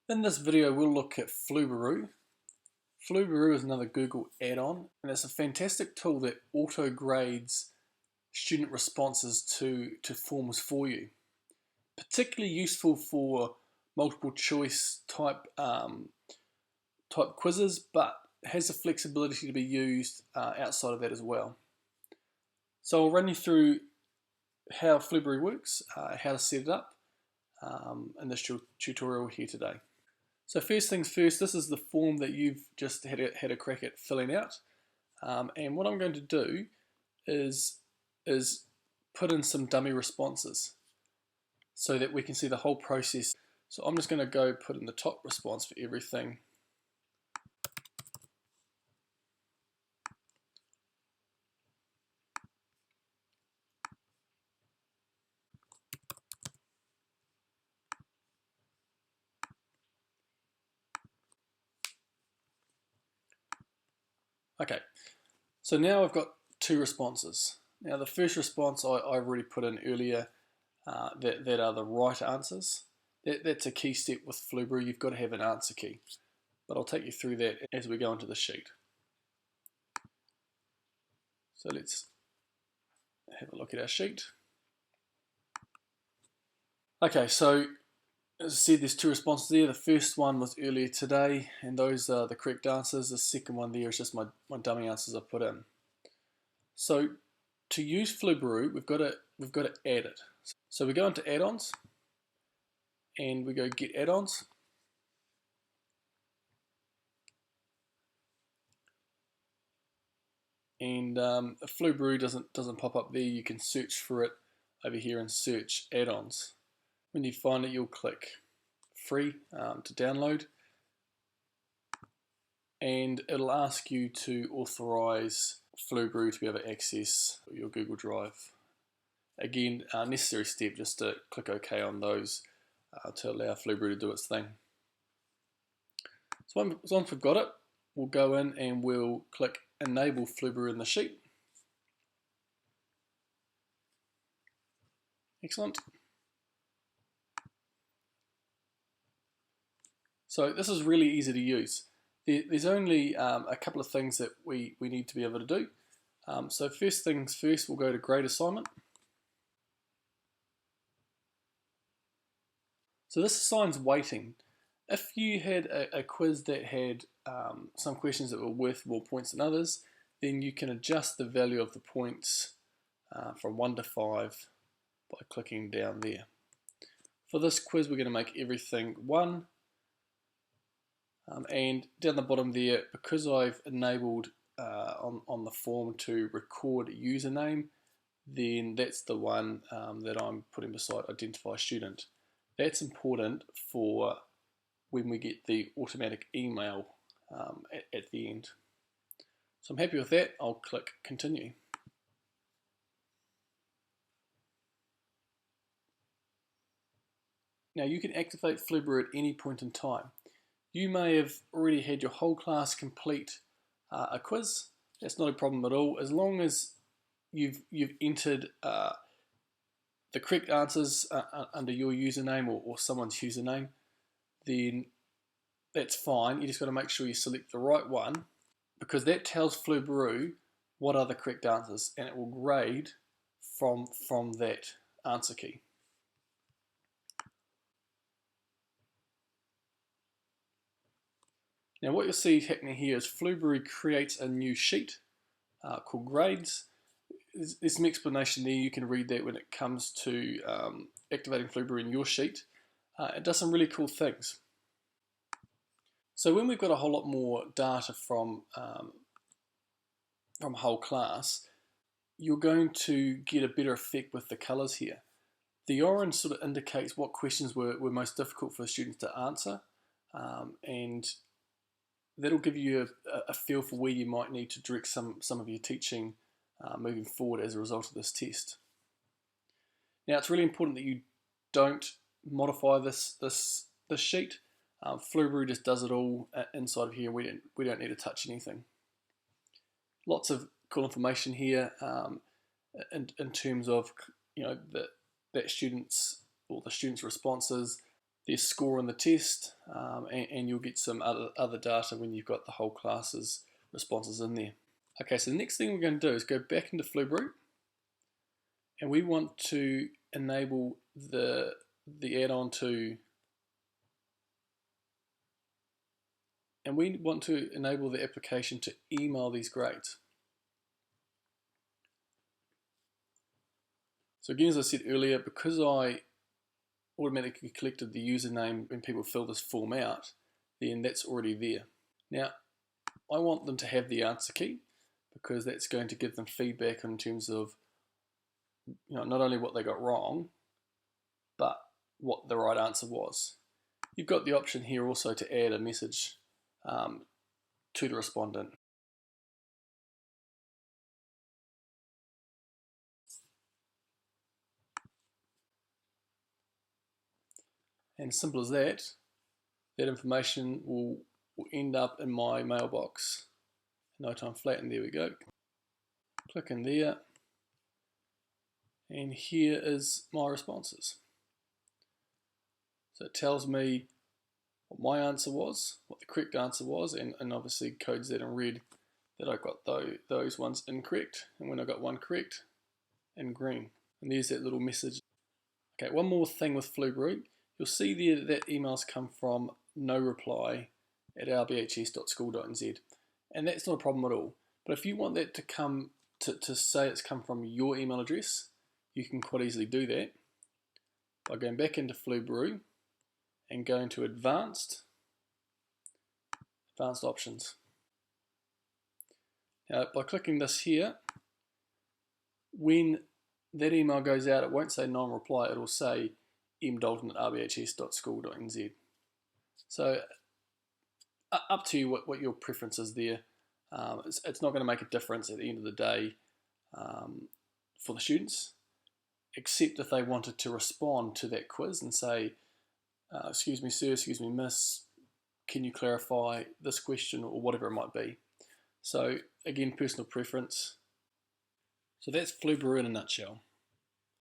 In this video, we'll look at Flubaroo. Flubaroo is another Google add-on, and it's a fantastic tool that auto-grades student responses to forms for you. Particularly useful for multiple choice type quizzes, but has the flexibility to be used outside of that as well. So I'll run you through how Flubaroo works, how to set it up in this tutorial here today. So first things first, this is the form that you've just had a crack at filling out. And what I'm going to do is put in some dummy responses so that we can see the whole process. So I'm just going to go put in the top response for everything. Okay, so now I've got two responses. Now the first response I've already put in earlier, that are the right answers. That's a key step with Flubaroo. You've got to have an answer key. But I'll take you through that as we go into the sheet. So let's have a look at our sheet. Okay, so as I said, there's two responses there. The first one was earlier today, and those are the correct answers. The second one there is just my dummy answers I put in. So to use Flubaroo, we've got to add it. So we go into add-ons, and we go get add-ons. And if Flubaroo doesn't pop up there, you can search for it over here and search add-ons. When you find it, you'll click free to download, and it'll ask you to authorize Flubaroo to be able to access your Google Drive. Again, necessary step just to click OK on those to allow Flubaroo to do its thing. So once we've got it, we'll go in and we'll click enable Flubaroo in the sheet. Excellent. So this is really easy to use. There's only a couple of things that we need to be able to do. So first things first, we'll go to grade assignment. So this assigns weighting. If you had a quiz that had some questions that were worth more points than others, then you can adjust the value of the points from 1 to 5 by clicking down there. For this quiz, we're going to make everything 1. And down the bottom there, because I've enabled on the form to record username, then that's the one that I'm putting beside identify student. That's important for when we get the automatic email at the end. So I'm happy with that. I'll click continue. Now you can activate Flubaroo at any point in time. You may have already had your whole class complete a quiz. That's not a problem at all, as long as you've entered the correct answers under your username or someone's username. Then that's fine. You just got to make sure you select the right one, because that tells Flubaroo what are the correct answers, and it will grade from that answer key. Now what you'll see happening here is Flubaroo creates a new sheet called grades. There's some explanation there. You can read that when it comes to activating Flubaroo in your sheet. It does some really cool things. So when we've got a whole lot more data from a whole class, you're going to get a better effect with the colours here. The orange sort of indicates what questions were most difficult for the students to answer, and that'll give you a feel for where you might need to direct some of your teaching moving forward as a result of this test. Now it's really important that you don't modify this sheet. Flubaroo just does it all inside of here. We don't need to touch anything. Lots of cool information here in terms of that students or the students' responses, their score on the test, and you'll get some other data when you've got the whole class's responses in there. Okay, so the next thing we're going to do is go back into Flubaroo, and we want to enable the add-on to, and we want to enable the application to email these grades. So again, as I said earlier, because I automatically collected the username when people fill this form out, then that's already there. Now, I want them to have the answer key, because that's going to give them feedback in terms of, not only what they got wrong, but what the right answer was. You've got the option here also to add a message to the respondent. And simple as that, that information will end up in my mailbox. No time flat, and there we go. Click in there, and here is my responses. So it tells me what my answer was, what the correct answer was, and obviously codes that in red that I got those ones incorrect, and when I got one correct, in green. And there's that little message. Okay, one more thing with Flubaroo. You'll see there that emails come from noreply@rbhs.school.nz, and that's not a problem at all. But if you want that to come to say it's come from your email address, you can quite easily do that by going back into Flubaroo and going to advanced options. Now, by clicking this here, when that email goes out, it won't say non-reply, it'll say mdalton@rbhs.school.nz. So up to you what your preference is there. It's not going to make a difference at the end of the day for the students, except if they wanted to respond to that quiz and say, excuse me sir, excuse me miss, can you clarify this question, or whatever it might be. So again, personal preference. So that's Flubaroo in a nutshell.